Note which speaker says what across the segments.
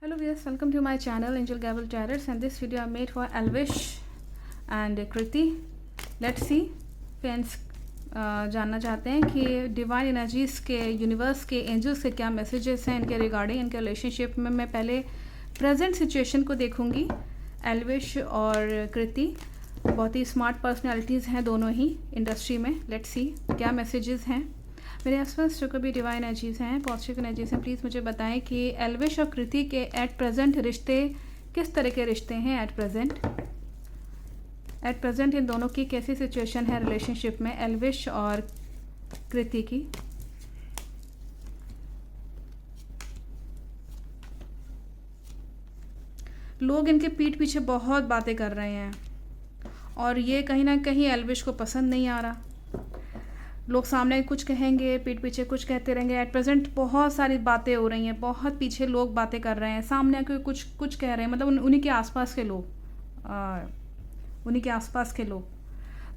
Speaker 1: Hello viewers, welcome to my channel Angel Gabriel Tarot, and this video I made for Elvish and Kriti. Let's see. Friends जानना चाहते हैं कि divine energies के universe के angels के क्या messages हैं इनके रिगार्डिंग इनके रिलेशनशिप में। मैं पहले प्रेजेंट सिचुएशन को देखूंगी। एल्विश और कृति बहुत ही स्मार्ट पर्सनालिटीज़ हैं दोनों ही इंडस्ट्री में। लेट्स सी क्या मैसेजेस हैं मेरे आसपास जो कभी डिवाइन एनर्जीज़ हैं, पॉजिटिव एनर्जीज़ हैं। प्लीज़ मुझे बताएं कि एल्विश और कृति के एट प्रेजेंट रिश्ते किस तरह के रिश्ते हैं। एट प्रेजेंट इन दोनों की कैसी सिचुएशन है रिलेशनशिप में, एल्विश और कृति की। लोग इनके पीठ पीछे बहुत बातें कर रहे हैं और ये कहीं ना कहीं एल्विश को पसंद नहीं आ रहा। लोग सामने कुछ कहेंगे, पीठ पीछे कुछ कहते रहेंगे। एट प्रेजेंट बहुत सारी बातें हो रही हैं, बहुत पीछे लोग बातें कर रहे हैं, सामने आके कुछ कह रहे हैं, मतलब उन्हीं के आसपास के लोग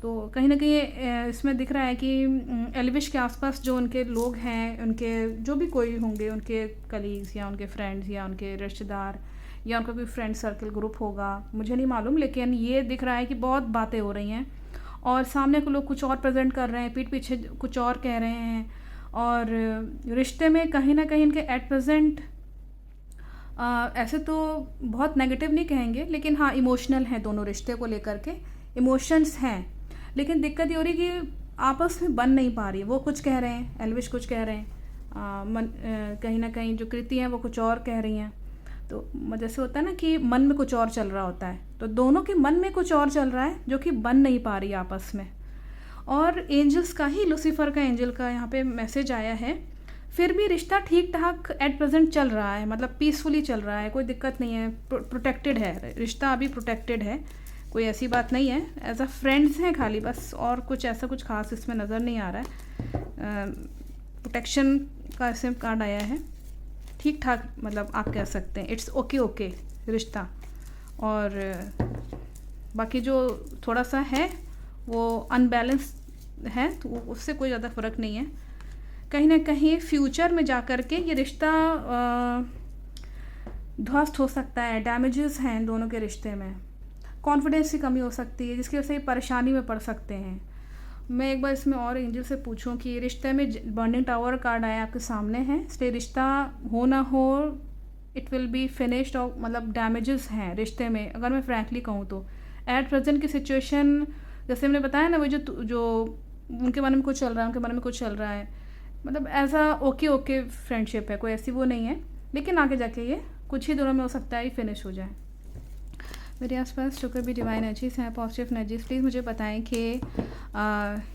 Speaker 1: तो कहीं ना कहीं इसमें दिख रहा है कि एल्विश के आसपास जो उनके लोग हैं, उनके जो भी कोई होंगे, उनके कलीग्स या उनके फ्रेंड्स या उनके रिश्तेदार या उनका कोई फ्रेंड सर्कल ग्रुप होगा, मुझे नहीं मालूम, लेकिन ये दिख रहा है कि बहुत बातें हो रही हैं और सामने को लोग कुछ और प्रेजेंट कर रहे हैं, पीठ पीछे कुछ और कह रहे हैं। और रिश्ते में कहीं ना कहीं इनके एट प्रेजेंट ऐसे तो बहुत नेगेटिव नहीं कहेंगे, लेकिन हाँ इमोशनल हैं दोनों रिश्ते को लेकर के। इमोशंस हैं, लेकिन दिक्कत ये हो रही है कि आपस में बन नहीं पा रही। वो कुछ कह रहे हैं, एल्विश कुछ कह रहे हैं, कहीं ना कहीं जो कृति हैं वो कुछ और कह रही हैं। तो जैसे होता है ना कि मन में कुछ और चल रहा होता है, तो दोनों के मन में कुछ और चल रहा है जो कि बन नहीं पा रही आपस में। और एंजल्स का ही, लूसीफर का एंजल का यहाँ पे मैसेज आया है। फिर भी रिश्ता ठीक ठाक एट प्रेजेंट चल रहा है, मतलब पीसफुली चल रहा है, कोई दिक्कत नहीं है, प्रोटेक्टेड है रिश्ता, अभी प्रोटेक्टेड है, कोई ऐसी बात नहीं है। एज अ फ्रेंड्स हैं खाली बस, और कुछ ऐसा कुछ खास इसमें नज़र नहीं आ रहा है। प्रोटेक्शन का इसमें कार्ड आया है, ठीक ठाक, मतलब आप कह सकते हैं इट्स ओके रिश्ता। और बाकी जो थोड़ा सा है वो अनबैलेंस है, तो उससे कोई ज़्यादा फ़र्क नहीं है। कहीं ना कहीं फ्यूचर में जा कर के ये रिश्ता ध्वस्त हो सकता है, डैमेजेस हैं दोनों के रिश्ते में, कॉन्फिडेंस की कमी हो सकती है जिसकी वजह से परेशानी में पड़ सकते हैं। मैं एक बार इसमें और एंजल से पूछूं कि रिश्ते में बर्निंग टावर कार्ड आया आपके सामने है, इसलिए रिश्ता हो ना हो इट विल बी फिनिश्ड, और मतलब डैमेजेस हैं रिश्ते में। अगर मैं फ्रैंकली कहूँ तो एट प्रेजेंट की सिचुएशन, जैसे मैंने बताया ना, वो जो उनके बारे में कुछ चल रहा है, उनके बारे में कुछ चल रहा है, मतलब ऐसा ओके फ्रेंडशिप है, कोई ऐसी वो नहीं है, लेकिन आगे जाके ये कुछ ही दिनों में हो सकता है फिनिश हो जाए। मेरे आसपास जो भी डिवाइन एनर्जीज हैं, पॉजिटिव एनर्जीज, प्लीज़ मुझे बताएं कि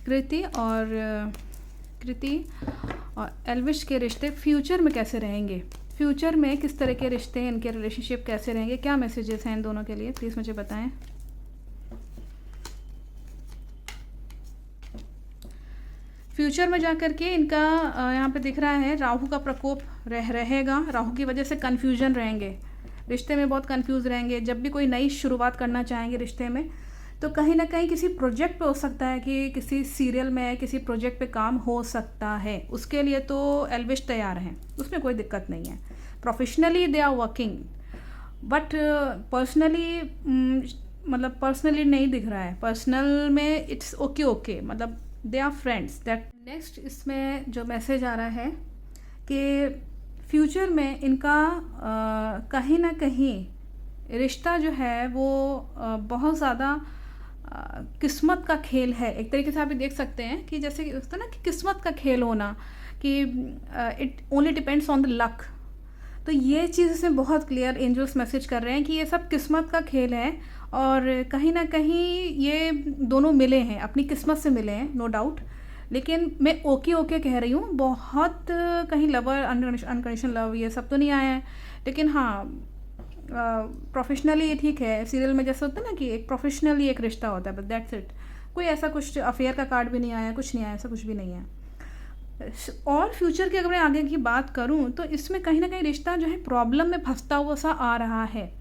Speaker 1: कृति और एल्विश के रिश्ते फ्यूचर में कैसे रहेंगे, फ्यूचर में किस तरह के रिश्ते हैं, इनके रिलेशनशिप कैसे रहेंगे, क्या मैसेजेस हैं इन दोनों के लिए, प्लीज़ मुझे बताएं। फ्यूचर में जाकर के इनका यहाँ पे दिख रहा है राहु का प्रकोप रहेगा। राहु की वजह से कन्फ्यूजन रहेंगे, रिश्ते में बहुत कंफ्यूज रहेंगे। जब भी कोई नई शुरुआत करना चाहेंगे रिश्ते में, तो कहीं ना कहीं किसी प्रोजेक्ट पे हो सकता है कि किसी सीरियल में किसी प्रोजेक्ट पे काम हो सकता है, उसके लिए तो एल्विश तैयार हैं, उसमें कोई दिक्कत नहीं है। Professionally they are working, but personally मतलब पर्सनली नहीं दिख रहा है। पर्सनल में इट्स ओके, मतलब they are friends. That next इसमें जो मैसेज आ रहा है कि फ्यूचर में इनका कहीं ना कहीं रिश्ता जो है वो बहुत ज़्यादा किस्मत का खेल है। एक तरीके से आप ये देख सकते हैं कि जैसे कि होता है ना कि किस्मत का खेल होना, कि it only depends on the luck. तो ये चीज़ इसमें बहुत क्लियर एंजल्स मैसेज कर रहे हैं कि ये सब किस्मत का खेल है, और कहीं ना कहीं ये दोनों मिले हैं, अपनी किस्मत से मिले हैं, नो डाउट। लेकिन मैं ओके कह रही हूँ, बहुत कहीं लवर अनकंडीशनल लव ये सब तो नहीं आया है, लेकिन हाँ प्रोफेशनली ये ठीक है। सीरियल में जैसे होता है ना कि एक प्रोफेशनली एक रिश्ता होता है, बस दैट्स इट। कोई ऐसा कुछ अफेयर का कार्ड भी नहीं आया, कुछ नहीं आया, ऐसा कुछ भी नहीं है। और फ्यूचर की अगर मैं आगे की बात करूँ तो इसमें कहीं ना कहीं रिश्ता जो है प्रॉब्लम में फंसता हुआ सा आ रहा है।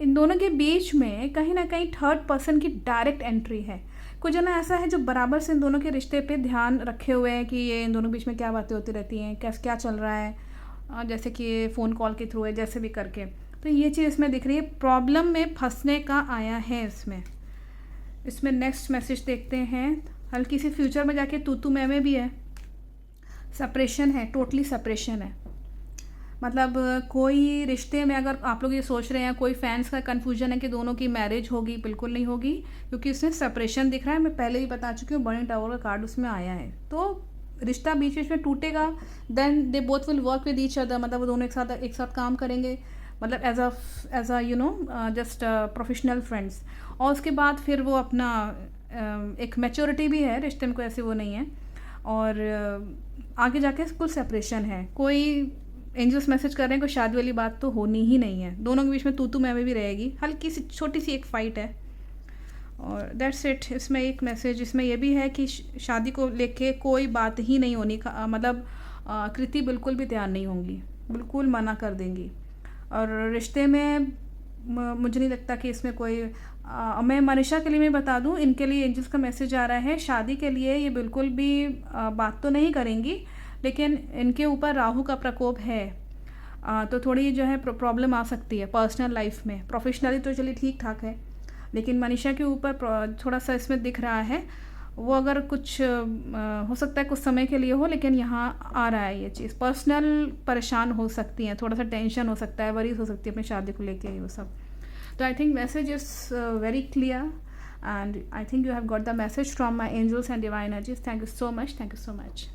Speaker 1: इन दोनों के बीच में कहीं ना कहीं थर्ड पर्सन की डायरेक्ट एंट्री है। कोई जना ऐसा है जो बराबर से इन दोनों के रिश्ते पे ध्यान रखे हुए हैं कि ये इन दोनों के बीच में क्या बातें होती रहती हैं, क्या चल रहा है, जैसे कि फ़ोन कॉल के थ्रू है, जैसे भी करके। तो ये चीज़ इसमें दिख रही है, प्रॉब्लम में फंसने का आया है इसमें नेक्स्ट मैसेज देखते हैं। हल्की सी फ्यूचर में जाके तू मैं भी है, सेपरेशन है, टोटली सेपरेशन है। मतलब कोई रिश्ते में अगर आप लोग ये सोच रहे हैं, कोई फैंस का कन्फ्यूजन है कि दोनों की मैरिज होगी, बिल्कुल नहीं होगी, क्योंकि उसमें सेपरेशन दिख रहा है। मैं पहले ही बता चुकी हूँ, बर्निंग टावर का कार्ड उसमें आया है। तो रिश्ता बीच बीच में टूटेगा, then they both will work with each other, मतलब वो दोनों एक साथ काम करेंगे, मतलब as a you know just professional friends. और उसके बाद फिर वो अपना एक मैच्योरिटी भी है रिश्ते में, कोई ऐसे वो नहीं है। और आगे जाके कुल सेपरेशन है। कोई एंजल्स मैसेज कर रहे हैं, कोई शादी वाली बात तो होनी ही नहीं है, दोनों के बीच में तू मैं भी रहेगी, हल्की सी छोटी सी एक फ़ाइट है, और दैट्स इट। इसमें एक मैसेज इसमें ये भी है कि शादी को लेके कोई बात ही नहीं होनी, मतलब कृति बिल्कुल भी तैयार नहीं होंगी, बिल्कुल मना कर देंगी। और रिश्ते में मुझे नहीं लगता कि इसमें कोई मैं मनीषा के लिए मैं बता दूं, इनके लिए एंजल्स का मैसेज आ रहा है, शादी के लिए ये बिल्कुल भी बात तो नहीं करेंगी, लेकिन इनके ऊपर राहु का प्रकोप है। तो थोड़ी जो है प्रॉब्लम आ सकती है पर्सनल लाइफ में। प्रोफेशनली तो चलिए ठीक ठाक है, लेकिन मनीषा के ऊपर थोड़ा सा इसमें दिख रहा है, वो अगर कुछ हो सकता है कुछ समय के लिए हो, लेकिन यहाँ आ रहा है ये चीज़, पर्सनल परेशान हो सकती हैं, थोड़ा सा टेंशन हो सकता है, वरीज हो सकती है अपनी शादी को लेके, वो सब। तो I think message is very clear, and I think you have got the message from my angels and divine energies. Thank you so much, thank you so much.